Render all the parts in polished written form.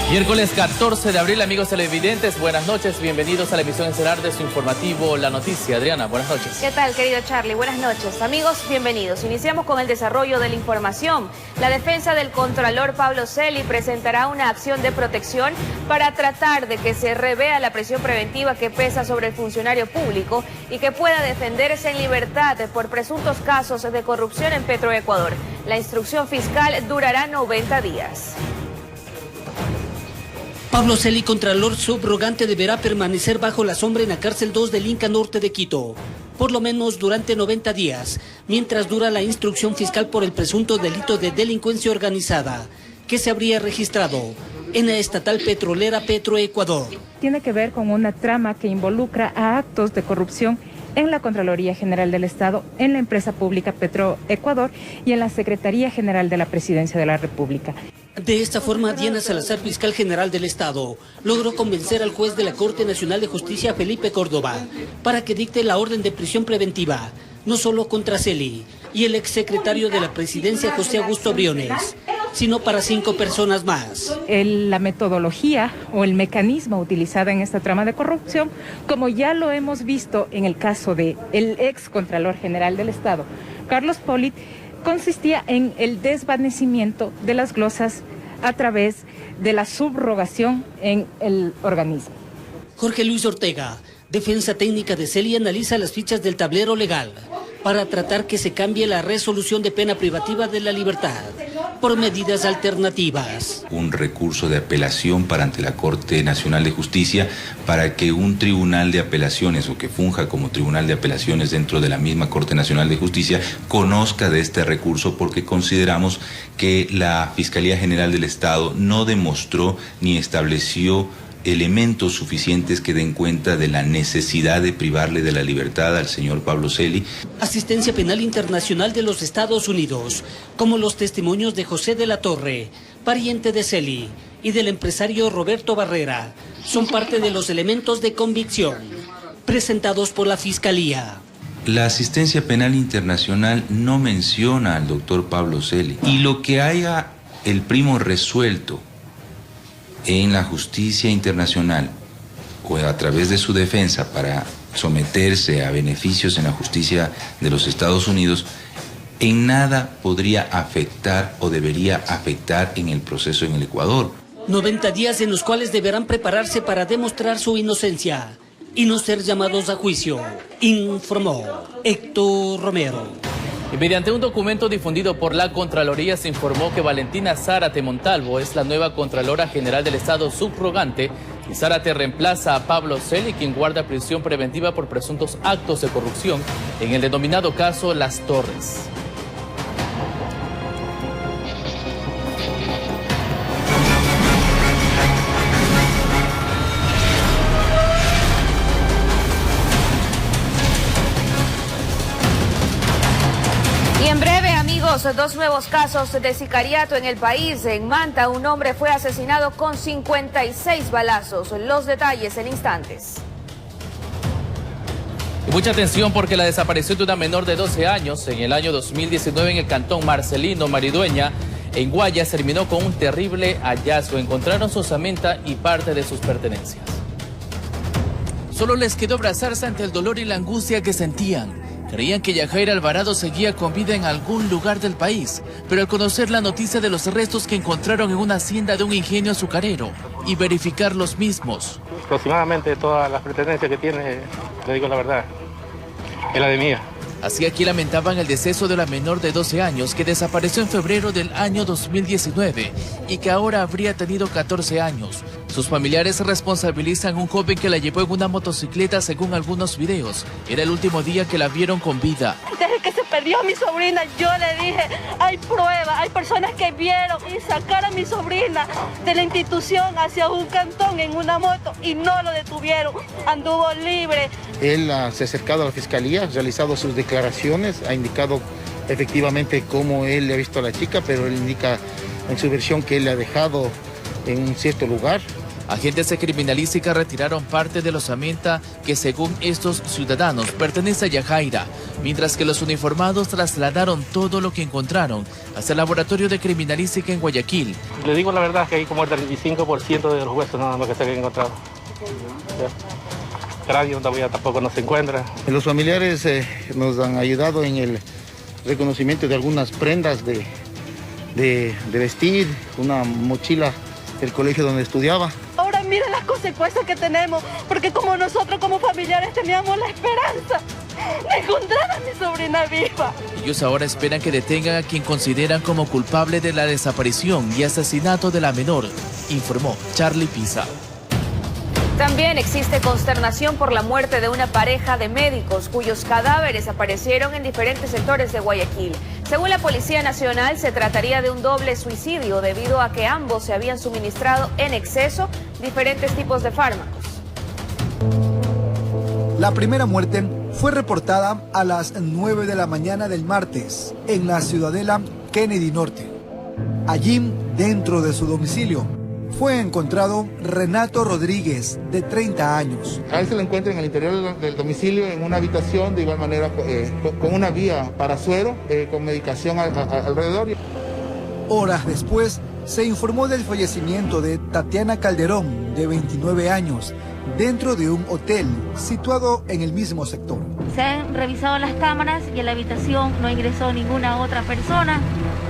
Miércoles 14 de abril, amigos televidentes, buenas noches, bienvenidos a la emisión estelar de su informativo La Noticia. Adriana, buenas noches. ¿Qué tal, querido Charlie? Buenas noches. Amigos, bienvenidos. Iniciamos con el desarrollo de la información. La defensa del Contralor Pablo Celi presentará una acción de protección para tratar de que se revea la prisión preventiva que pesa sobre el funcionario público y que pueda defenderse en libertad por presuntos casos de corrupción en Petroecuador. La instrucción fiscal durará 90 días. Pablo Celi, Contralor subrogante, deberá permanecer bajo la sombra en la cárcel 2 del Inca Norte de Quito, por lo menos durante 90 días, mientras dura la instrucción fiscal por el presunto delito de delincuencia organizada, que se habría registrado en la estatal petrolera Petroecuador. Tiene que ver con una trama que involucra a actos de corrupción en la Contraloría General del Estado, en la empresa pública Petroecuador y en la Secretaría General de la Presidencia de la República. De esta forma, Diana Salazar, fiscal general del Estado, logró convencer al juez de la Corte Nacional de Justicia, Felipe Córdoba, para que dicte la orden de prisión preventiva, no solo contra Celi y el exsecretario de la Presidencia, José Augusto Briones, sino para 5 personas más. La metodología o el mecanismo utilizado en esta trama de corrupción, como ya lo hemos visto en el caso del ex Contralor General del Estado, Carlos Polit, consistía en el desvanecimiento de las glosas a través de la subrogación en el organismo. Jorge Luis Ortega, defensa técnica de Celi, analiza las fichas del tablero legal para tratar que se cambie la resolución de pena privativa de la libertad por medidas alternativas. Un recurso de apelación para ante la Corte Nacional de Justicia para que un tribunal de apelaciones o que funja como tribunal de apelaciones dentro de la misma Corte Nacional de Justicia conozca de este recurso, porque consideramos que la Fiscalía General del Estado no demostró ni estableció elementos suficientes que den cuenta de la necesidad de privarle de la libertad al señor Pablo Celi. Asistencia Penal Internacional de los Estados Unidos, como los testimonios de José de la Torre, pariente de Celi, y del empresario Roberto Barrera, son parte de los elementos de convicción presentados por la Fiscalía. La asistencia penal internacional no menciona al doctor Pablo Celi, y lo que haya el primo resuelto en la justicia internacional o a través de su defensa para someterse a beneficios en la justicia de los Estados Unidos, en nada podría afectar o debería afectar en el proceso en el Ecuador. 90 días en los cuales deberán prepararse para demostrar su inocencia y no ser llamados a juicio, informó Héctor Romero. Y mediante un documento difundido por la Contraloría se informó que Valentina Zárate Montalvo es la nueva Contralora General del Estado subrogante, y Zárate reemplaza a Pablo Celi, quien guarda prisión preventiva por presuntos actos de corrupción en el denominado caso Las Torres. Y en breve, amigos, 2 nuevos casos de sicariato en el país. En Manta, un hombre fue asesinado con 56 balazos. Los detalles en instantes. Y mucha atención, porque la desaparición de una menor de 12 años en el año 2019 en el cantón Marcelino Maridueña, en Guayas, terminó con un terrible hallazgo. Encontraron su osamenta y parte de sus pertenencias. Solo les quedó abrazarse ante el dolor y la angustia que sentían. Creían que Yajaira Alvarado seguía con vida en algún lugar del país, pero al conocer la noticia de los restos que encontraron en una hacienda de un ingenio azucarero y verificar los mismos. Aproximadamente todas las pertenencias que tiene, le digo la verdad, es la de mía. Así aquí lamentaban el deceso de la menor de 12 años que desapareció en febrero del año 2019 y que ahora habría tenido 14 años. Sus familiares responsabilizan a un joven que la llevó en una motocicleta según algunos videos. Era el último día que la vieron con vida. Desde que se perdió mi sobrina, yo le dije, hay pruebas, hay personas que vieron y sacar a mi sobrina de la institución hacia un cantón en una moto y no lo detuvieron, anduvo libre. Él se ha acercado a la fiscalía, ha realizado sus declaraciones, ha indicado efectivamente cómo él le ha visto a la chica, pero él indica en su versión que él le ha dejado en un cierto lugar Agentes de criminalística retiraron parte de la osamenta que, según estos ciudadanos, pertenece a Yajaira, mientras que los uniformados trasladaron todo lo que encontraron hasta el laboratorio de criminalística en Guayaquil. Le digo la verdad que hay como el 35% de los huesos nada más que se han encontrado. Cráneo todavía tampoco no se encuentra. Los familiares nos han ayudado en el reconocimiento de algunas prendas de vestir, una mochila del colegio donde estudiaba. Ahora miren las consecuencias que tenemos, porque como nosotros como familiares teníamos la esperanza de encontrar a mi sobrina viva. Ellos ahora esperan que detengan a quien consideran como culpable de la desaparición y asesinato de la menor, informó Charlie Pisa. También existe consternación por la muerte de una pareja de médicos cuyos cadáveres aparecieron en diferentes sectores de Guayaquil. Según la Policía Nacional, se trataría de un doble suicidio debido a que ambos se habían suministrado en exceso diferentes tipos de fármacos. La primera muerte fue reportada a las 9 de la mañana del martes en la ciudadela Kennedy Norte. Allí, dentro de su domicilio, fue encontrado Renato Rodríguez, de 30 años. A él se lo encuentra en el interior del domicilio, en una habitación, de igual manera con una vía para suero, con medicación alrededor. Horas después, se informó del fallecimiento de Tatiana Calderón, de 29 años, dentro de un hotel situado en el mismo sector. Se han revisado las cámaras y en la habitación no ingresó ninguna otra persona.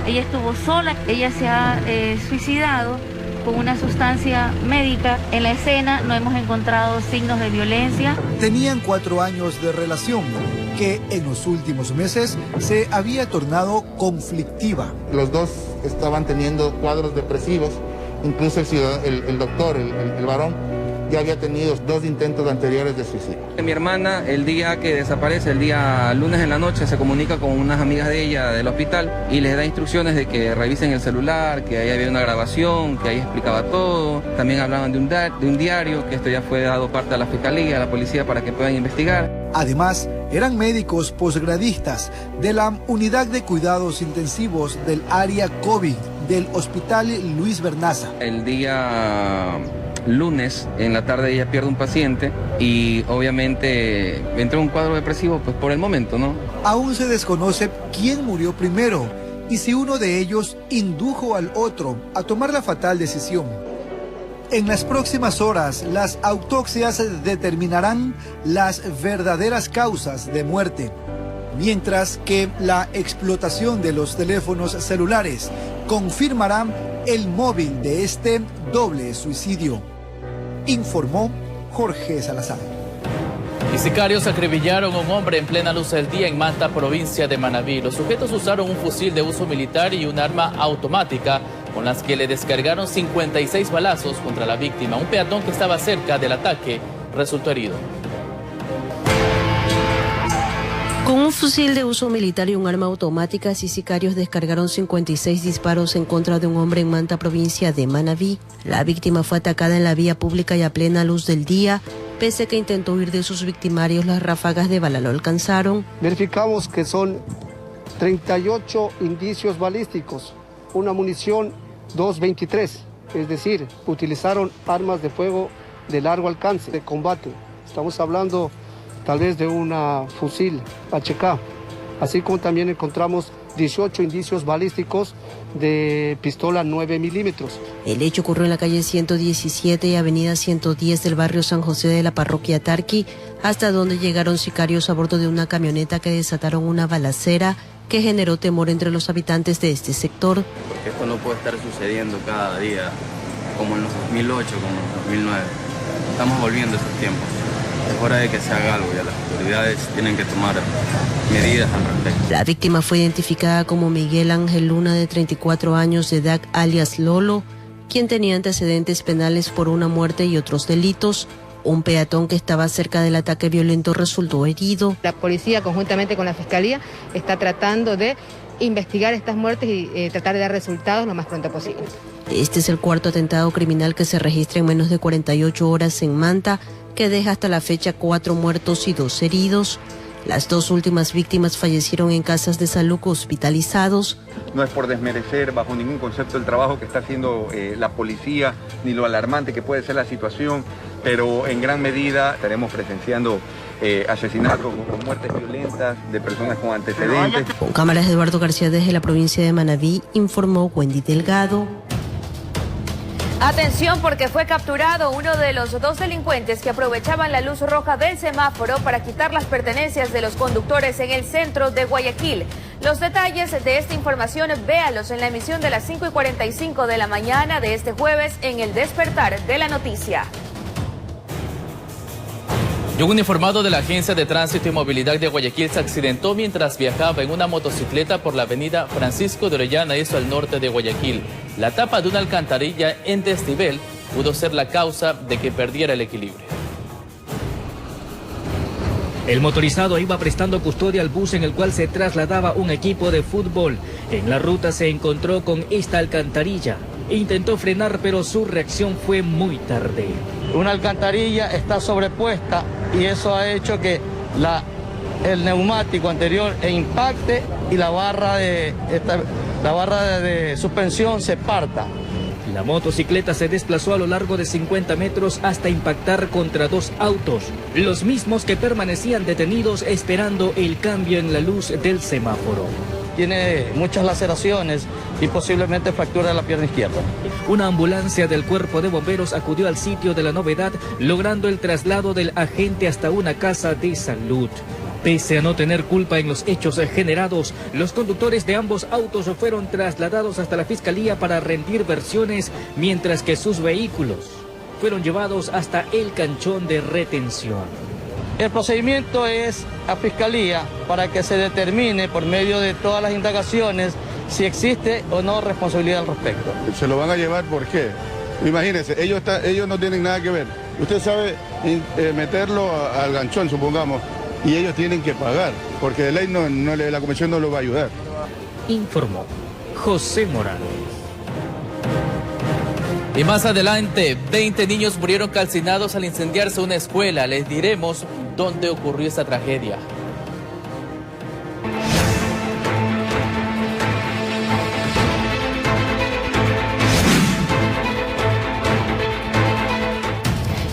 Ella estuvo sola, ella se ha suicidado con una sustancia médica. En la escena no hemos encontrado signos de violencia. Tenían 4 años de relación que en los últimos meses se había tornado conflictiva. Los dos estaban teniendo cuadros depresivos, incluso el doctor, el varón, ya había tenido 2 intentos anteriores de suicidio. Mi hermana, el día que desaparece, el día lunes en la noche, se comunica con unas amigas de ella del hospital y les da instrucciones de que revisen el celular, que ahí había una grabación, que ahí explicaba todo. También hablaban de un diario, que esto ya fue dado parte a la fiscalía, a la policía, para que puedan investigar. Además, eran médicos posgradistas de la Unidad de Cuidados Intensivos del área COVID del Hospital Luis Bernaza. El día lunes en la tarde ella pierde un paciente y obviamente entró en un cuadro depresivo, pues por el momento, ¿no? Aún se desconoce quién murió primero y si uno de ellos indujo al otro a tomar la fatal decisión. En las próximas horas, las autopsias determinarán las verdaderas causas de muerte, mientras que la explotación de los teléfonos celulares confirmará el móvil de este doble suicidio, informó Jorge Salazar. Y sicarios acribillaron a un hombre en plena luz del día en Manta, provincia de Manabí. Los sujetos usaron un fusil de uso militar y un arma automática con las que le descargaron 56 balazos contra la víctima. Un peatón que estaba cerca del ataque resultó herido. Con un fusil de uso militar y un arma automática, sicarios descargaron 56 disparos en contra de un hombre en Manta, provincia de Manabí. La víctima fue atacada en la vía pública y a plena luz del día. Pese a que intentó huir de sus victimarios, las ráfagas de bala lo alcanzaron. Verificamos que son 38 indicios balísticos, una munición 2.23, es decir, utilizaron armas de fuego de largo alcance de combate. Estamos hablando tal vez de una fusil HK, así como también encontramos 18 indicios balísticos de pistola 9 milímetros. El hecho ocurrió en la calle 117 y avenida 110 del barrio San José de la parroquia Tarqui, hasta donde llegaron sicarios a bordo de una camioneta que desataron una balacera que generó temor entre los habitantes de este sector. Porque esto no puede estar sucediendo cada día, como en los 2008, como en los 2009. Estamos volviendo a esos tiempos. Es hora de que se haga algo, ya las autoridades tienen que tomar medidas al respecto. La víctima fue identificada como Miguel Ángel Luna, de 34 años de edad, alias Lolo, quien tenía antecedentes penales por una muerte y otros delitos. Un peatón que estaba cerca del ataque violento resultó herido. La policía, conjuntamente con la fiscalía, está tratando de investigar estas muertes y tratar de dar resultados lo más pronto posible. Este es el cuarto atentado criminal que se registra en menos de 48 horas en Manta, que deja hasta la fecha 4 muertos y 2 heridos. Las dos últimas víctimas fallecieron en casas de salud hospitalizados. No es por desmerecer bajo ningún concepto el trabajo que está haciendo la policía, ni lo alarmante que puede ser la situación, pero en gran medida estaremos presenciando asesinatos o muertes violentas de personas con antecedentes. Con cámaras de Eduardo García desde la provincia de Manabí, informó Wendy Delgado. Atención, porque fue capturado uno de los dos delincuentes que aprovechaban la luz roja del semáforo para quitar las pertenencias de los conductores en el centro de Guayaquil. Los detalles de esta información véalos en la emisión de las 5:45 de la mañana de este jueves en El Despertar de la Noticia. Y un uniformado de la Agencia de Tránsito y Movilidad de Guayaquil se accidentó mientras viajaba en una motocicleta por la avenida Francisco de Orellana, esto al norte de Guayaquil. La tapa de una alcantarilla en desnivel pudo ser la causa de que perdiera el equilibrio. El motorizado iba prestando custodia al bus en el cual se trasladaba un equipo de fútbol. En la ruta se encontró con esta alcantarilla. Intentó frenar, pero su reacción fue muy tarde. Una alcantarilla está sobrepuesta y eso ha hecho que el neumático anterior impacte y la barra de suspensión se parta. La motocicleta se desplazó a lo largo de 50 metros hasta impactar contra dos autos, los mismos que permanecían detenidos esperando el cambio en la luz del semáforo. Tiene muchas laceraciones y posiblemente fractura de la pierna izquierda. Una ambulancia del cuerpo de bomberos acudió al sitio de la novedad, logrando el traslado del agente hasta una casa de salud. Pese a no tener culpa en los hechos generados, los conductores de ambos autos fueron trasladados hasta la fiscalía para rendir versiones, mientras que sus vehículos fueron llevados hasta el canchón de retención. El procedimiento es a fiscalía para que se determine por medio de todas las indagaciones si existe o no responsabilidad al respecto. Se lo van a llevar, ¿por qué? Imagínense, ellos no tienen nada que ver. Usted sabe meterlo al ganchón, supongamos, y ellos tienen que pagar, porque de ley la comisión no lo va a ayudar. Informó José Morales. Y más adelante, 20 niños murieron calcinados al incendiarse una escuela. Les diremos dónde ocurrió esta tragedia.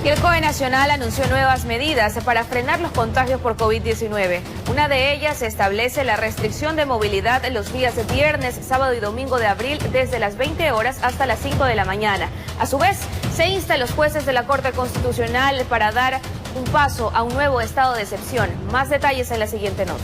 Y el COE Nacional anunció nuevas medidas para frenar los contagios por COVID-19. Una de ellas establece la restricción de movilidad en los días de viernes, sábado y domingo de abril desde las 20 horas hasta las 5 de la mañana. A su vez, se insta a los jueces de la Corte Constitucional para dar un paso a un nuevo estado de excepción. Más detalles en la siguiente nota.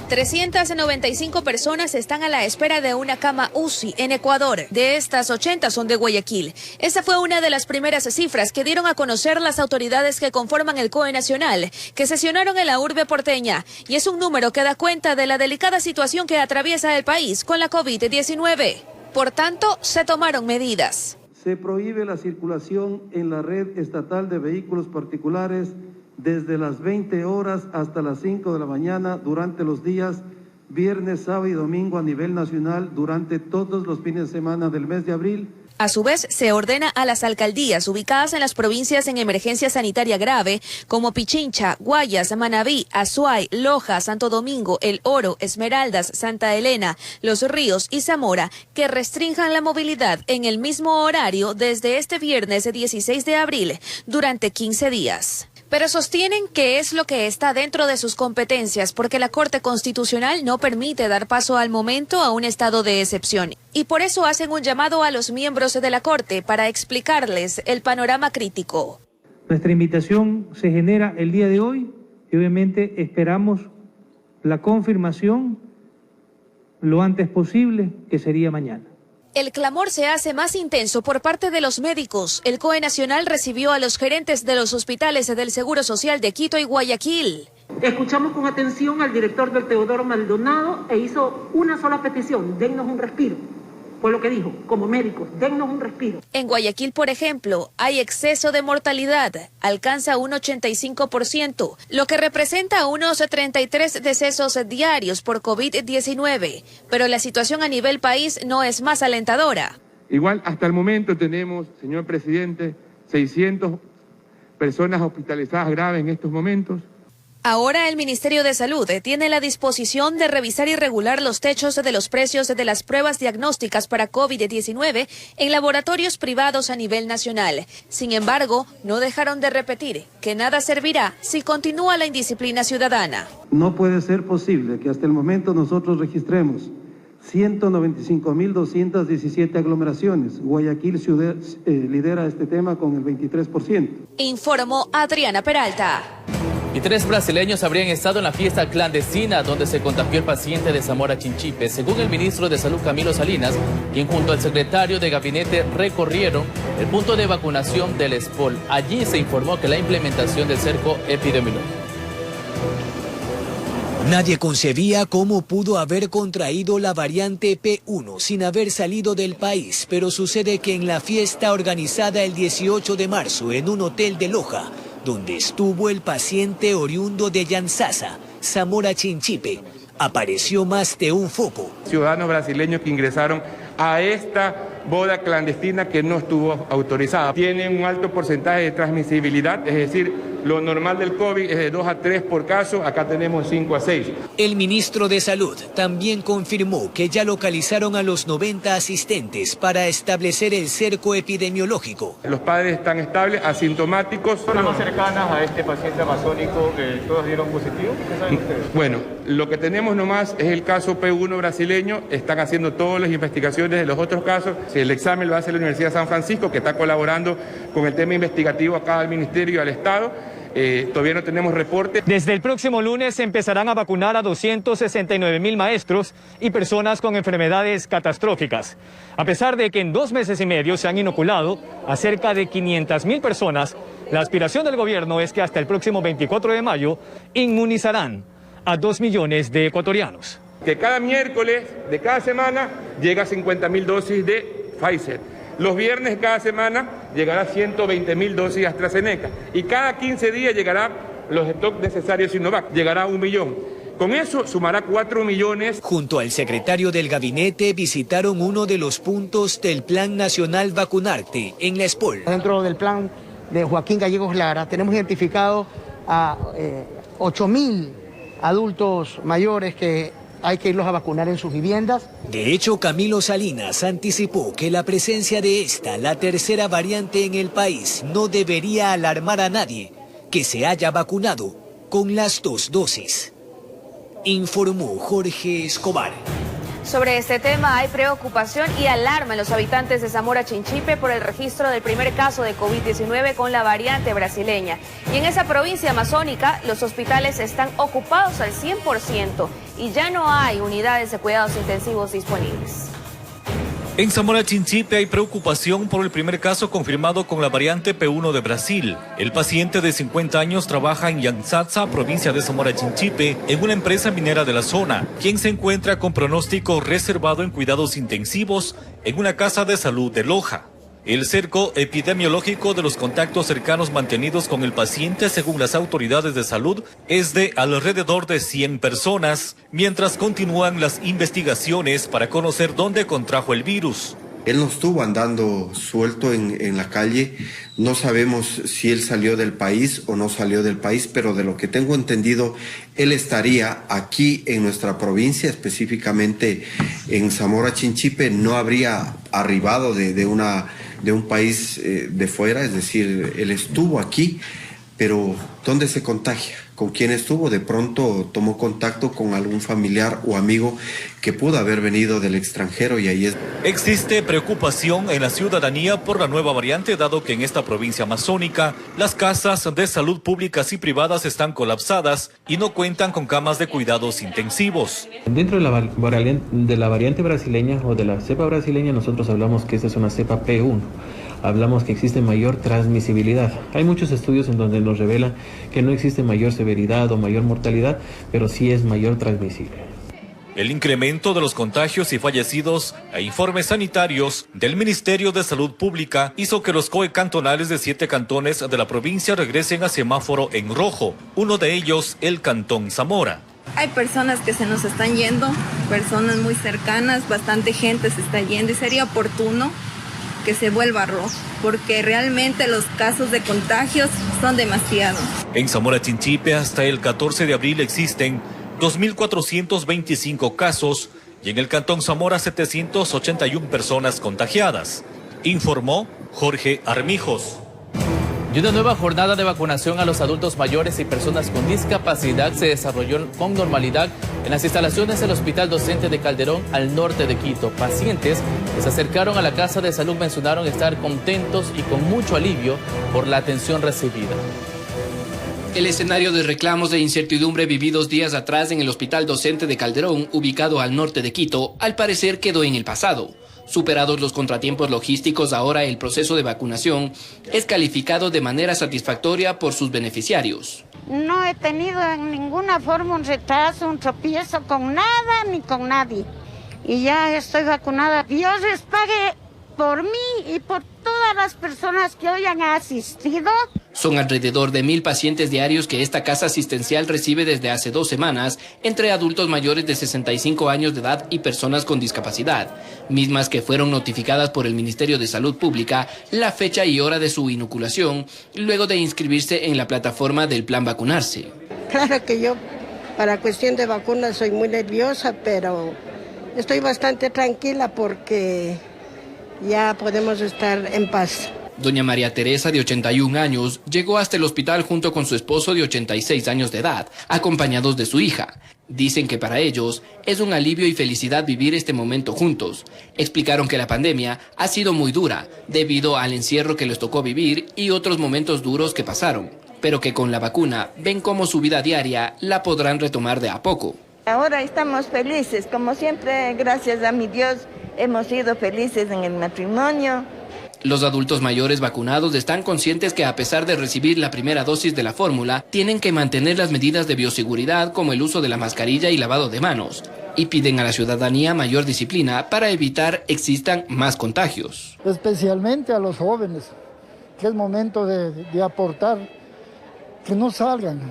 395 personas están a la espera de una cama UCI en Ecuador. De estas, 80 son de Guayaquil. Esa fue una de las primeras cifras que dieron a conocer las autoridades que conforman el COE Nacional, que sesionaron en la urbe porteña. Y es un número que da cuenta de la delicada situación que atraviesa el país con la COVID-19. Por tanto, se tomaron medidas. Se prohíbe la circulación en la red estatal de vehículos particulares desde las 20 horas hasta las 5 de la mañana durante los días viernes, sábado y domingo a nivel nacional durante todos los fines de semana del mes de abril. A su vez, se ordena a las alcaldías ubicadas en las provincias en emergencia sanitaria grave, como Pichincha, Guayas, Manabí, Azuay, Loja, Santo Domingo, El Oro, Esmeraldas, Santa Elena, Los Ríos y Zamora, que restrinjan la movilidad en el mismo horario desde este viernes 16 de abril durante 15 días. Pero sostienen que es lo que está dentro de sus competencias porque la Corte Constitucional no permite dar paso al momento a un estado de excepción. Y por eso hacen un llamado a los miembros de la Corte para explicarles el panorama crítico. Nuestra invitación se genera el día de hoy y obviamente esperamos la confirmación lo antes posible, que sería mañana. El clamor se hace más intenso por parte de los médicos. El COE Nacional recibió a los gerentes de los hospitales del Seguro Social de Quito y Guayaquil. Escuchamos con atención al director del Teodoro Maldonado e hizo una sola petición: dennos un respiro. Fue lo que dijo, como médicos, dennos un respiro. En Guayaquil, por ejemplo, hay exceso de mortalidad, alcanza un 85%, lo que representa unos 33 decesos diarios por COVID-19. Pero la situación a nivel país no es más alentadora. Igual, hasta el momento tenemos, señor presidente, 600 personas hospitalizadas graves en estos momentos. Ahora el Ministerio de Salud tiene la disposición de revisar y regular los techos de los precios de las pruebas diagnósticas para COVID-19 en laboratorios privados a nivel nacional. Sin embargo, no dejaron de repetir que nada servirá si continúa la indisciplina ciudadana. No puede ser posible que hasta el momento nosotros registremos 195.217 aglomeraciones. Guayaquil lidera este tema con el 23%. Informó Adriana Peralta. Y 3 brasileños habrían estado en la fiesta clandestina donde se contagió el paciente de Zamora Chinchipe. Según el ministro de Salud Camilo Salinas, quien junto al secretario de gabinete recorrieron el punto de vacunación del ESPOL. Allí se informó que la implementación del cerco epidemiológico. Nadie concebía cómo pudo haber contraído la variante P1 sin haber salido del país, pero sucede que en la fiesta organizada el 18 de marzo en un hotel de Loja, donde estuvo el paciente oriundo de Yanzasa, Zamora Chinchipe, apareció más de un foco. Ciudadanos brasileños que ingresaron a esta boda clandestina que no estuvo autorizada. Tienen un alto porcentaje de transmisibilidad, es decir, lo normal del COVID es de 2 a 3 por caso, acá tenemos 5 a 6. El ministro de Salud también confirmó que ya localizaron a los 90 asistentes para establecer el cerco epidemiológico. Los padres están estables, asintomáticos. ¿Personas más cercanas a este paciente amazónico que todos dieron positivo? ¿Qué saben ustedes? Bueno, lo que tenemos nomás es el caso P1 brasileño, están haciendo todas las investigaciones de los otros casos. El examen lo hace la Universidad de San Francisco, que está colaborando con el tema investigativo acá al Ministerio y al Estado. Todavía no tenemos reporte. Desde el próximo lunes se empezarán a vacunar a 269.000 maestros y personas con enfermedades catastróficas. A pesar de que en 2 meses y medio se han inoculado a cerca de 500.000 personas, la aspiración del gobierno es que hasta el próximo 24 de mayo inmunizarán a 2 millones de ecuatorianos. Que cada miércoles de cada semana llega 50.000 dosis de Pfizer. Los viernes cada semana llegará 120.000 dosis de AstraZeneca y cada 15 días llegará los stocks necesarios Sinovac, llegará 1 millón. Con eso sumará 4 millones. Junto al secretario del gabinete visitaron uno de los puntos del Plan Nacional Vacunarte en la ESPOL. Dentro del plan de Joaquín Gallegos Lara tenemos identificado a 8.000 adultos mayores que hay que irlos a vacunar en sus viviendas. De hecho, Camilo Salinas anticipó que la presencia de esta, la tercera variante en el país, no debería alarmar a nadie que se haya vacunado con las 2 dosis. Informó Jorge Escobar. Sobre este tema hay preocupación y alarma en los habitantes de Zamora Chinchipe por el registro del primer caso de COVID-19 con la variante brasileña. Y en esa provincia amazónica los hospitales están ocupados al 100% y ya no hay unidades de cuidados intensivos disponibles. En Zamora Chinchipe hay preocupación por el primer caso confirmado con la variante P1 de Brasil. El paciente de 50 años trabaja en Yanzasa, provincia de Zamora Chinchipe, en una empresa minera de la zona, quien se encuentra con pronóstico reservado en cuidados intensivos en una casa de salud de Loja. El cerco epidemiológico de los contactos cercanos mantenidos con el paciente, según las autoridades de salud, es de alrededor de 100 personas, mientras continúan las investigaciones para conocer dónde contrajo el virus. Él no estuvo andando suelto en la calle, no sabemos si él salió del país o no salió del país, pero de lo que tengo entendido, él estaría aquí en nuestra provincia, específicamente en Zamora Chinchipe, no habría arribado de un país de fuera, es decir, él estuvo aquí, pero ¿dónde se contagia? ¿Con quién estuvo? De pronto tomó contacto con algún familiar o amigo que pudo haber venido del extranjero y ahí es. Existe preocupación en la ciudadanía por la nueva variante, dado que en esta provincia amazónica las casas de salud públicas y privadas están colapsadas y no cuentan con camas de cuidados intensivos. Dentro de la variante brasileña o de la cepa brasileña, nosotros hablamos que esta es una cepa P1. Hablamos que existe mayor transmisibilidad. Hay muchos estudios en donde nos revelan que no existe mayor severidad o mayor mortalidad, pero sí es mayor transmisible. El incremento de los contagios y fallecidos e informes sanitarios del Ministerio de Salud Pública hizo que los COE cantonales de 7 cantones de la provincia regresen a semáforo en rojo, uno de ellos el Cantón Zamora. Hay personas que se nos están yendo, personas muy cercanas, bastante gente se está yendo y sería oportuno que se vuelva rojo, porque realmente los casos de contagios son demasiados. En Zamora Chinchipe hasta el 14 de abril existen 2.425 casos y en el Cantón Zamora 781 personas contagiadas, informó Jorge Armijos. Y una nueva jornada de vacunación a los adultos mayores y personas con discapacidad se desarrolló con normalidad en las instalaciones del Hospital Docente de Calderón, al norte de Quito. Pacientes que se acercaron a la Casa de Salud mencionaron estar contentos y con mucho alivio por la atención recibida. El escenario de reclamos de incertidumbre vividos días atrás en el Hospital Docente de Calderón, ubicado al norte de Quito, al parecer quedó en el pasado. Superados los contratiempos logísticos, ahora el proceso de vacunación es calificado de manera satisfactoria por sus beneficiarios. No he tenido en ninguna forma un retraso, un tropiezo con nada ni con nadie. Y ya estoy vacunada. Dios les pague por mí y por todas las personas que hoy han asistido. Son alrededor de 1.000 pacientes diarios que esta casa asistencial recibe desde hace 2 semanas, entre adultos mayores de 65 años de edad y personas con discapacidad, mismas que fueron notificadas por el Ministerio de Salud Pública la fecha y hora de su inoculación, luego de inscribirse en la plataforma del Plan Vacunarse. Claro que yo, para cuestión de vacunas, soy muy nerviosa, pero estoy bastante tranquila porque ya podemos estar en paz. Doña María Teresa, de 81 años, llegó hasta el hospital junto con su esposo de 86 años de edad, acompañados de su hija. Dicen que para ellos es un alivio y felicidad vivir este momento juntos. Explicaron que la pandemia ha sido muy dura debido al encierro que les tocó vivir y otros momentos duros que pasaron, pero que con la vacuna ven cómo su vida diaria la podrán retomar de a poco. Ahora estamos felices, como siempre, gracias a mi Dios, hemos sido felices en el matrimonio. Los adultos mayores vacunados están conscientes que a pesar de recibir la primera dosis de la fórmula, tienen que mantener las medidas de bioseguridad como el uso de la mascarilla y lavado de manos, y piden a la ciudadanía mayor disciplina para evitar existan más contagios. Especialmente a los jóvenes, que es momento de aportar, que no salgan,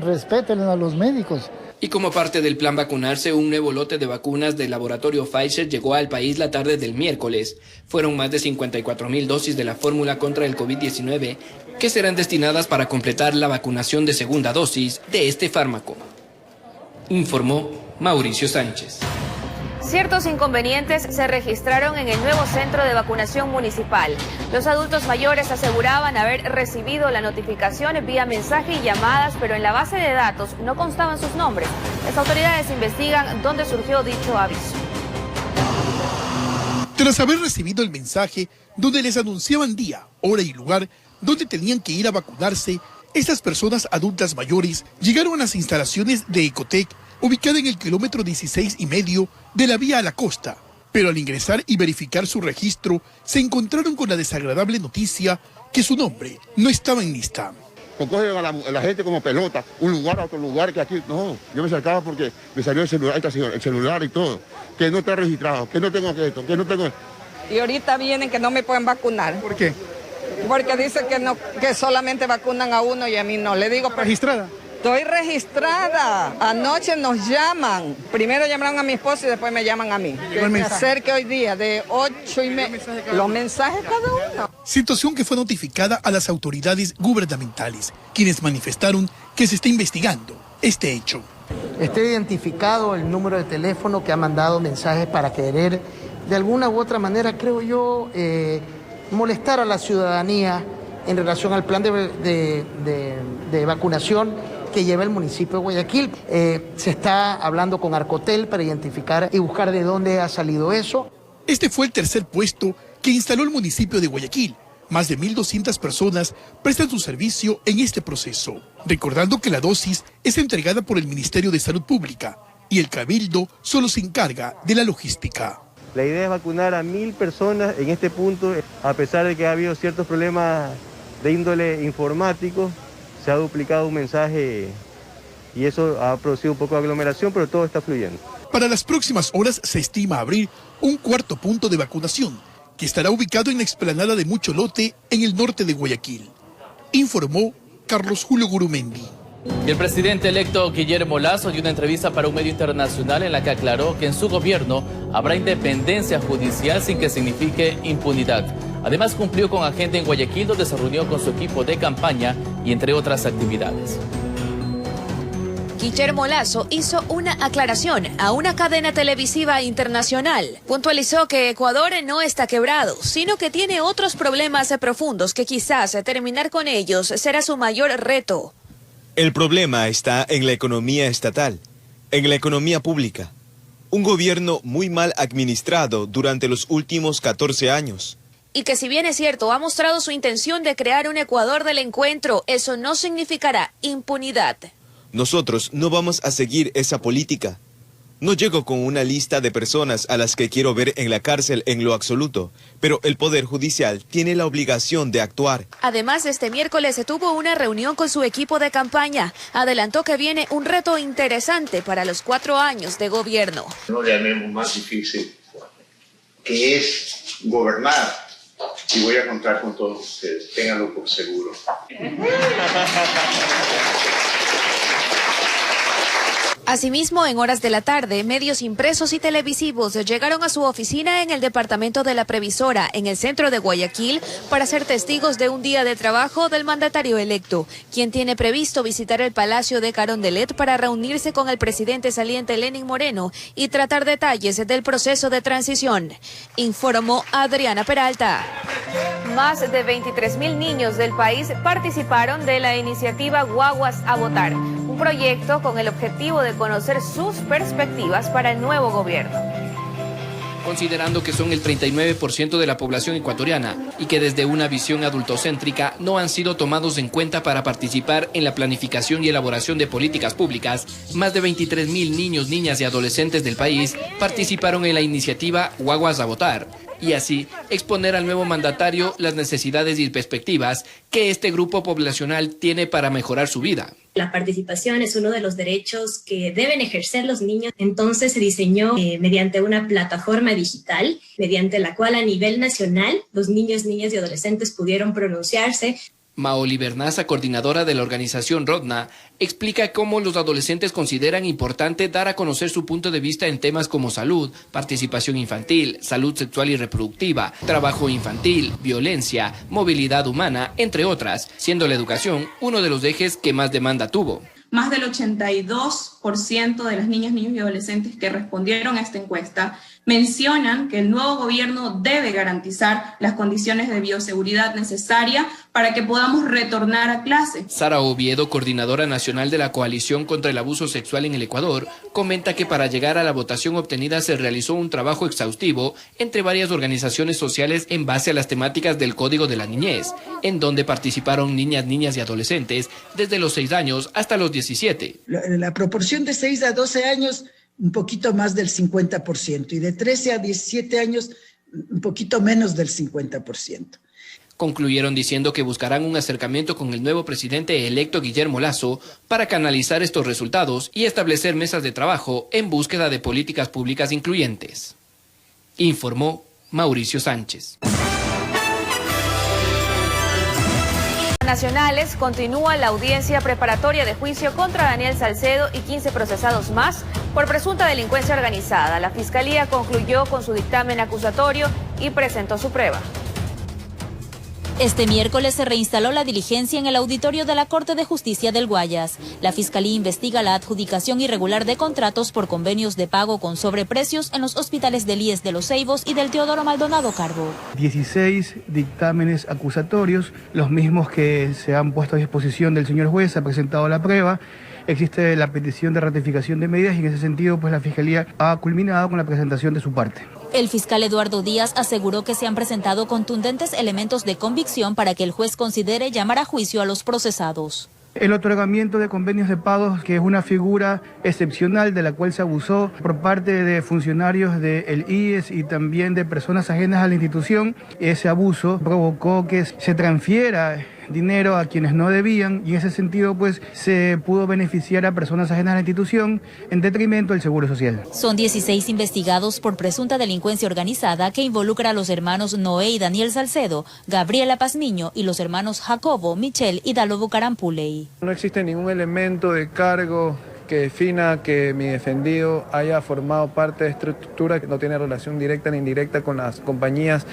respeten a los médicos. Y como parte del plan vacunarse, un nuevo lote de vacunas del laboratorio Pfizer llegó al país la tarde del miércoles. Fueron más de 54.000 dosis de la fórmula contra el COVID-19 que serán destinadas para completar la vacunación de segunda dosis de este fármaco, informó Mauricio Sánchez. Ciertos inconvenientes se registraron en el nuevo centro de vacunación municipal. Los adultos mayores aseguraban haber recibido la notificación vía mensaje y llamadas, pero en la base de datos no constaban sus nombres. Las autoridades investigan dónde surgió dicho aviso. Tras haber recibido el mensaje donde les anunciaban día, hora y lugar donde tenían que ir a vacunarse, estas personas adultas mayores llegaron a las instalaciones de Ecotec, ubicada en el kilómetro 16,5 de la vía a la costa. Pero al ingresar y verificar su registro, se encontraron con la desagradable noticia que su nombre no estaba en lista. Cogen a la gente como pelota, un lugar a otro lugar, que aquí, no, yo me acercaba porque me salió el celular y todo, que no está registrado, que no tengo esto, que no tengo... Y ahorita vienen que no me pueden vacunar. ¿Por qué? Porque dicen que solamente vacunan a uno y a mí no. Le digo, ¿registrada? Estoy registrada. Anoche nos llaman. Primero llamaron a mi esposo y después me llaman a mí. Que me acerque hoy día de 8:30. Los mensajes cada uno. Situación que fue notificada a las autoridades gubernamentales, quienes manifestaron que se está investigando este hecho. Está identificado el número de teléfono que ha mandado mensajes para querer, de alguna u otra manera, creo yo, molestar a la ciudadanía en relación al plan de vacunación que lleva el municipio de Guayaquil. Se está hablando con Arcotel para identificar y buscar de dónde ha salido eso. Este fue el tercer puesto que instaló el municipio de Guayaquil. Más de 1.200 personas prestan su servicio en este proceso, recordando que la dosis es entregada por el Ministerio de Salud Pública y el Cabildo solo se encarga de la logística. La idea es vacunar a 1.000 personas en este punto, a pesar de que ha habido ciertos problemas de índole informático. Se ha duplicado un mensaje y eso ha producido un poco de aglomeración, pero todo está fluyendo. Para las próximas horas se estima abrir un cuarto punto de vacunación, que estará ubicado en la explanada de Mucho Lote, en el norte de Guayaquil, informó Carlos Julio Gurumendi. Y el presidente electo Guillermo Lasso dio una entrevista para un medio internacional en la que aclaró que en su gobierno habrá independencia judicial sin que signifique impunidad. Además, cumplió con agenda en Guayaquil, donde se reunió con su equipo de campaña y entre otras actividades. Guillermo Lasso hizo una aclaración a una cadena televisiva internacional. Puntualizó que Ecuador no está quebrado, sino que tiene otros problemas profundos que quizás terminar con ellos será su mayor reto. El problema está en la economía estatal, en la economía pública. Un gobierno muy mal administrado durante los últimos 14 años. Y que si bien es cierto, ha mostrado su intención de crear un Ecuador del encuentro, eso no significará impunidad. Nosotros no vamos a seguir esa política. No llego con una lista de personas a las que quiero ver en la cárcel en lo absoluto, pero el Poder Judicial tiene la obligación de actuar. Además, este miércoles se tuvo una reunión con su equipo de campaña. Adelantó que viene un reto interesante para los 4 años de gobierno. No llamemos más difícil, que es gobernar. Y voy a contar con todos ustedes, ténganlo por seguro. Asimismo, en horas de la tarde, medios impresos y televisivos llegaron a su oficina en el departamento de la Previsora, en el centro de Guayaquil, para ser testigos de un día de trabajo del mandatario electo, quien tiene previsto visitar el Palacio de Carondelet para reunirse con el presidente saliente Lenín Moreno y tratar detalles del proceso de transición. Informó Adriana Peralta. Más de 23.000 niños del país participaron de la iniciativa Guaguas a Votar, un proyecto con el objetivo de conocer sus perspectivas para el nuevo gobierno. Considerando que son el 39% de la población ecuatoriana y que desde una visión adultocéntrica no han sido tomados en cuenta para participar en la planificación y elaboración de políticas públicas, más de 23.000 niños, niñas y adolescentes del país participaron en la iniciativa Guaguas a Votar, y así exponer al nuevo mandatario las necesidades y perspectivas que este grupo poblacional tiene para mejorar su vida. La participación es uno de los derechos que deben ejercer los niños. Entonces se diseñó mediante una plataforma digital, mediante la cual a nivel nacional los niños, niñas y adolescentes pudieron pronunciarse. Maoli Bernaza, coordinadora de la organización Rodna, explica cómo los adolescentes consideran importante dar a conocer su punto de vista en temas como salud, participación infantil, salud sexual y reproductiva, trabajo infantil, violencia, movilidad humana, entre otras, siendo la educación uno de los ejes que más demanda tuvo. Más del 82% de las niñas, niños y adolescentes que respondieron a esta encuesta mencionan que el nuevo gobierno debe garantizar las condiciones de bioseguridad necesarias para que podamos retornar a clase. Sara Oviedo, coordinadora nacional de la Coalición contra el Abuso Sexual en el Ecuador, comenta que para llegar a la votación obtenida se realizó un trabajo exhaustivo entre varias organizaciones sociales en base a las temáticas del Código de la Niñez, en donde participaron niñas, niñas y adolescentes desde los 6 años hasta los 17. La proporción de 6 a 12 años, un poquito más del 50%, y de 13 a 17 años, un poquito menos del 50%. Concluyeron diciendo que buscarán un acercamiento con el nuevo presidente electo Guillermo Lasso para canalizar estos resultados y establecer mesas de trabajo en búsqueda de políticas públicas incluyentes. Informó Mauricio Sánchez. Nacionales, continúa la audiencia preparatoria de juicio contra Daniel Salcedo y 15 procesados más por presunta delincuencia organizada. La Fiscalía concluyó con su dictamen acusatorio y presentó su prueba. Este miércoles se reinstaló la diligencia en el auditorio de la Corte de Justicia del Guayas. La Fiscalía investiga la adjudicación irregular de contratos por convenios de pago con sobreprecios en los hospitales del IES de Los Ceibos y del Teodoro Maldonado Carbo. 16 dictámenes acusatorios, los mismos que se han puesto a disposición del señor juez, ha presentado la prueba. Existe la petición de ratificación de medidas y en ese sentido pues la Fiscalía ha culminado con la presentación de su parte. El fiscal Eduardo Díaz aseguró que se han presentado contundentes elementos de convicción para que el juez considere llamar a juicio a los procesados. El otorgamiento de convenios de pagos, que es una figura excepcional de la cual se abusó por parte de funcionarios del IES y también de personas ajenas a la institución, ese abuso provocó que se transfiera dinero a quienes no debían y en ese sentido pues se pudo beneficiar a personas ajenas a la institución en detrimento del Seguro Social. Son 16 investigados por presunta delincuencia organizada que involucra a los hermanos Noé y Daniel Salcedo, Gabriela Pazmiño y los hermanos Jacobo, Michel y Dalo Bucarampuley. No existe ningún elemento de cargo que defina que mi defendido haya formado parte de esta estructura que no tiene relación directa ni indirecta con las compañías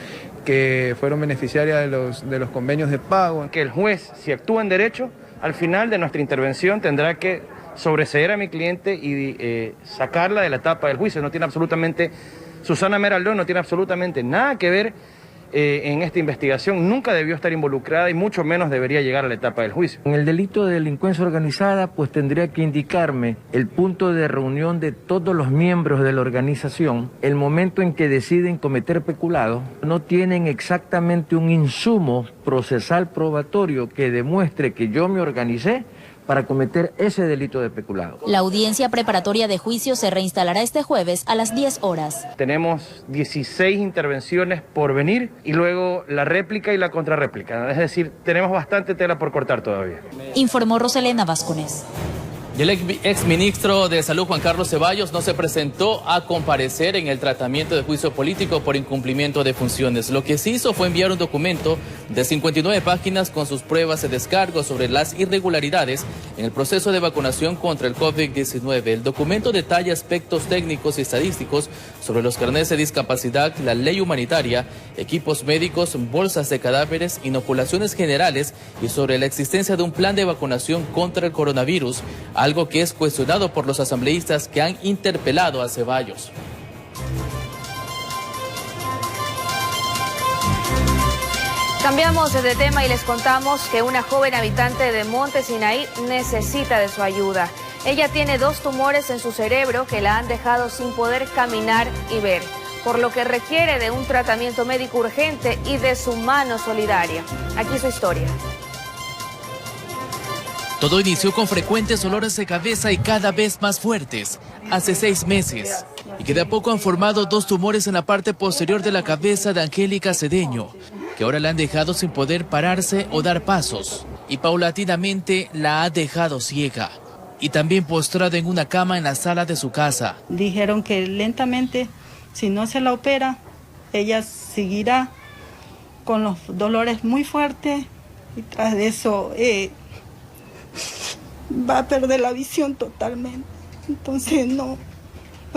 que fueron beneficiarias de los convenios de pago. Que el juez, si actúa en derecho, al final de nuestra intervención tendrá que sobreseer a mi cliente y sacarla de la etapa del juicio. No tiene absolutamente, Susana Meraldón no tiene absolutamente nada que ver en esta investigación, nunca debió estar involucrada y mucho menos debería llegar a la etapa del juicio. En el delito de delincuencia organizada, pues tendría que indicarme el punto de reunión de todos los miembros de la organización, el momento en que deciden cometer peculado. No tienen exactamente un insumo procesal probatorio que demuestre que yo me organicé para cometer ese delito de peculado. La audiencia preparatoria de juicio se reinstalará este jueves a las 10 horas. Tenemos 16 intervenciones por venir y luego la réplica y la contrarréplica. Es decir, tenemos bastante tela por cortar todavía. Informó Roselena Vázquez. Y el exministro de Salud, Juan Carlos Ceballos, no se presentó a comparecer en el tratamiento de juicio político por incumplimiento de funciones. Lo que sí hizo fue enviar un documento de 59 páginas con sus pruebas de descargo sobre las irregularidades en el proceso de vacunación contra el COVID-19. El documento detalla aspectos técnicos y estadísticos sobre los carnets de discapacidad, la ley humanitaria, equipos médicos, bolsas de cadáveres, inoculaciones generales y sobre la existencia de un plan de vacunación contra el coronavirus, algo que es cuestionado por los asambleístas que han interpelado a Ceballos. Cambiamos de tema y les contamos que una joven habitante de Monte Sinaí necesita de su ayuda. Ella tiene 2 tumores en su cerebro que la han dejado sin poder caminar y ver, por lo que requiere de un tratamiento médico urgente y de su mano solidaria. Aquí su historia. Todo inició con frecuentes dolores de cabeza y cada vez más fuertes, hace 6 meses, y que de a poco han formado 2 tumores en la parte posterior de la cabeza de Angélica Cedeño, que ahora la han dejado sin poder pararse o dar pasos, y paulatinamente la ha dejado ciega, y también postrada en una cama en la sala de su casa. Dijeron que lentamente, si no se la opera, ella seguirá con los dolores muy fuertes, y tras de eso va a perder la visión totalmente. Entonces no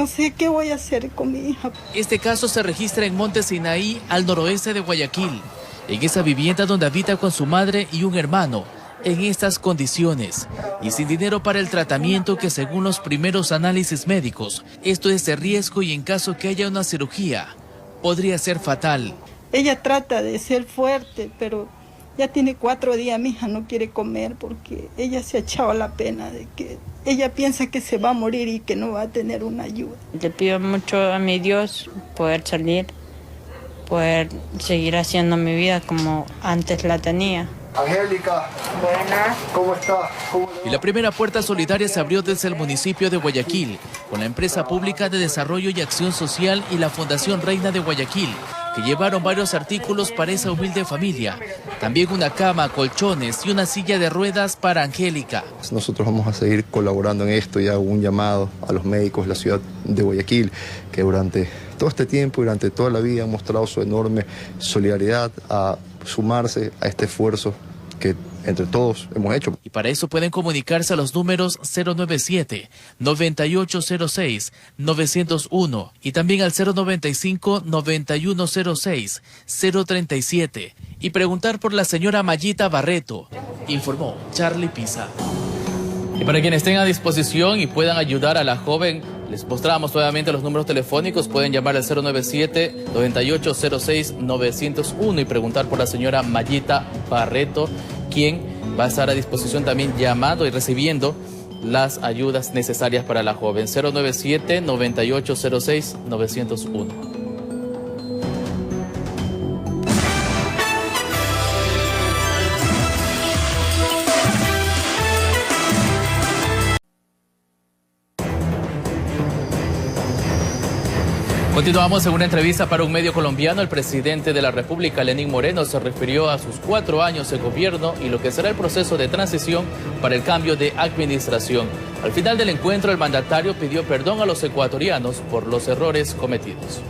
sé qué voy a hacer con mi hija. Este caso se registra en Monte Sinaí, al noroeste de Guayaquil, en esa vivienda donde habita con su madre y un hermano, en estas condiciones, y sin dinero para el tratamiento que según los primeros análisis médicos, esto es de riesgo y en caso que haya una cirugía, podría ser fatal. Ella trata de ser fuerte, pero ya tiene 4 días, mi hija no quiere comer porque ella se ha echado la pena de que ella piensa que se va a morir y que no va a tener una ayuda. Le pido mucho a mi Dios poder salir, poder seguir haciendo mi vida como antes la tenía. Angélica, buenas. ¿Cómo está? Y la primera puerta solidaria se abrió desde el municipio de Guayaquil, con la Empresa Pública de Desarrollo y Acción Social y la Fundación Reina de Guayaquil, que llevaron varios artículos para esa humilde familia. También una cama, colchones y una silla de ruedas para Angélica. Nosotros vamos a seguir colaborando en esto y hago un llamado a los médicos de la ciudad de Guayaquil, que durante todo este tiempo y durante toda la vida han mostrado su enorme solidaridad a sumarse a este esfuerzo que entre todos hemos hecho. Y para eso pueden comunicarse a los números 097-9806-901 y también al 095-9106-037 y preguntar por la señora Mayita Barreto, informó Charlie Pisa. Y para quienes tengan a disposición y puedan ayudar a la joven, les mostramos nuevamente los números telefónicos. Pueden llamar al 097-9806-901 y preguntar por la señora Mayita Barreto, quien va a estar a disposición también llamando y recibiendo las ayudas necesarias para la joven. 097-9806-901. Continuamos. En una entrevista para un medio colombiano, el presidente de la República, Lenín Moreno, se refirió a sus 4 años de gobierno y lo que será el proceso de transición para el cambio de administración. Al final del encuentro, el mandatario pidió perdón a los ecuatorianos por los errores cometidos.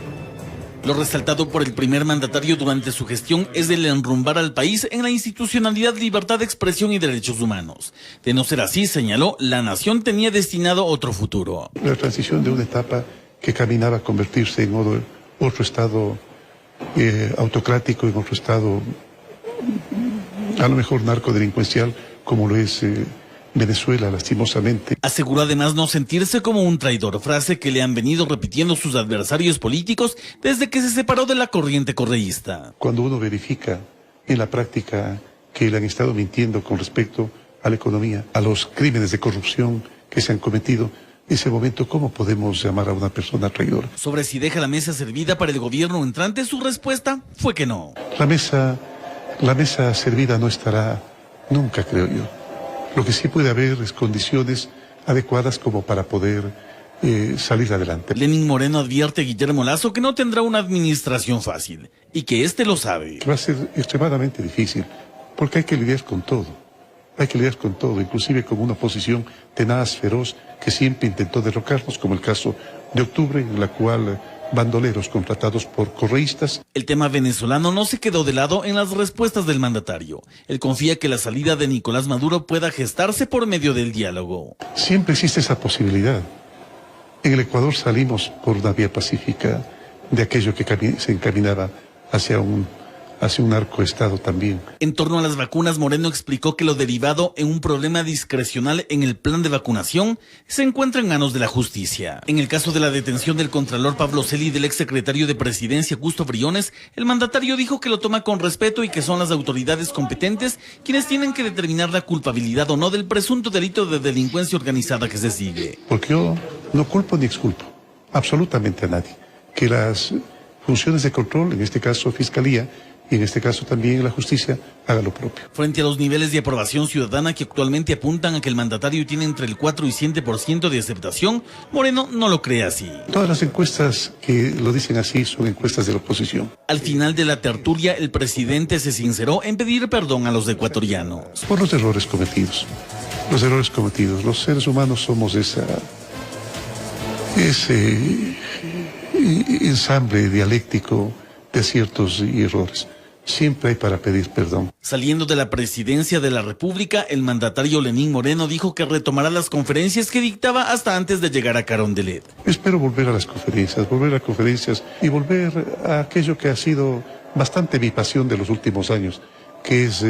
Lo resaltado por el primer mandatario durante su gestión es el enrumbar al país en la institucionalidad, libertad de expresión y derechos humanos. De no ser así, señaló, la nación tenía destinado otro futuro. La transición de una etapa que caminaba a convertirse en otro estado autocrático, en otro estado a lo mejor narcodelincuencial, como lo es Venezuela, lastimosamente. Aseguró además no sentirse como un traidor, frase que le han venido repitiendo sus adversarios políticos desde que se separó de la corriente correísta. Cuando uno verifica en la práctica que le han estado mintiendo con respecto a la economía, a los crímenes de corrupción que se han cometido, en ese momento, ¿cómo podemos llamar a una persona traidora? Sobre si deja la mesa servida para el gobierno entrante, su respuesta fue que no. La mesa servida no estará nunca, creo yo. Lo que sí puede haber es condiciones adecuadas como para poder salir adelante. Lenín Moreno advierte a Guillermo Lasso que no tendrá una administración fácil y que éste lo sabe. Va a ser extremadamente difícil porque hay que lidiar con todo. Hay que lidiar con todo, inclusive con una oposición tenaz, feroz, que siempre intentó derrocarnos, como el caso de octubre, en la cual bandoleros contratados por correístas. El tema venezolano no se quedó de lado en las respuestas del mandatario. Él confía que la salida de Nicolás Maduro pueda gestarse por medio del diálogo. Siempre existe esa posibilidad. En el Ecuador salimos por una vía pacífica de aquello que se encaminaba hacia un narcoestado también. En torno a las vacunas, Moreno explicó que lo derivado en un problema discrecional en el plan de vacunación se encuentra en manos de la justicia. En el caso de la detención del contralor Pablo Celi y del exsecretario de Presidencia Augusto Briones, el mandatario dijo que lo toma con respeto y que son las autoridades competentes quienes tienen que determinar la culpabilidad o no del presunto delito de delincuencia organizada que se sigue. Porque yo no culpo ni exculpo absolutamente a nadie. Que las funciones de control, en este caso Fiscalía, y en este caso también la justicia, haga lo propio. Frente a los niveles de aprobación ciudadana que actualmente apuntan a que el mandatario tiene entre el 4 y 7% de aceptación, Moreno no lo cree así. Todas las encuestas que lo dicen así son encuestas de la oposición. Al final de la tertulia, el presidente se sinceró en pedir perdón a los ecuatorianos. Por los errores cometidos. Los errores cometidos. Los seres humanos somos ese ensamble dialéctico de aciertos y errores. Siempre hay para pedir perdón. Saliendo de la presidencia de la República, el mandatario Lenín Moreno dijo que retomará las conferencias que dictaba hasta antes de llegar a Carondelet. Espero volver a las conferencias y volver a aquello que ha sido bastante mi pasión de los últimos años, que es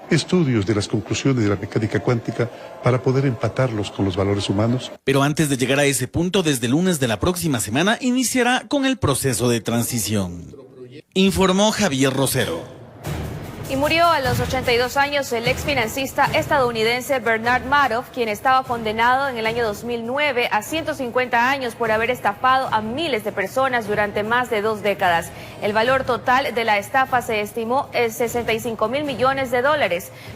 estudios de las conclusiones de la mecánica cuántica para poder empatarlos con los valores humanos. Pero antes de llegar a ese punto, desde el lunes de la próxima semana iniciará con el proceso de transición. Informó Javier Rosero. Y murió a los 82 años el exfinancista estadounidense Bernard Madoff, quien estaba condenado en el año 2009 a 150 años por haber estafado a miles de personas durante más de 2 décadas. El valor total de la estafa se estimó en $65.000 millones.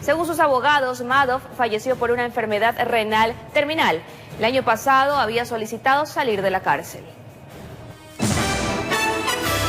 Según sus abogados, Madoff falleció por una enfermedad renal terminal. El año pasado había solicitado salir de la cárcel.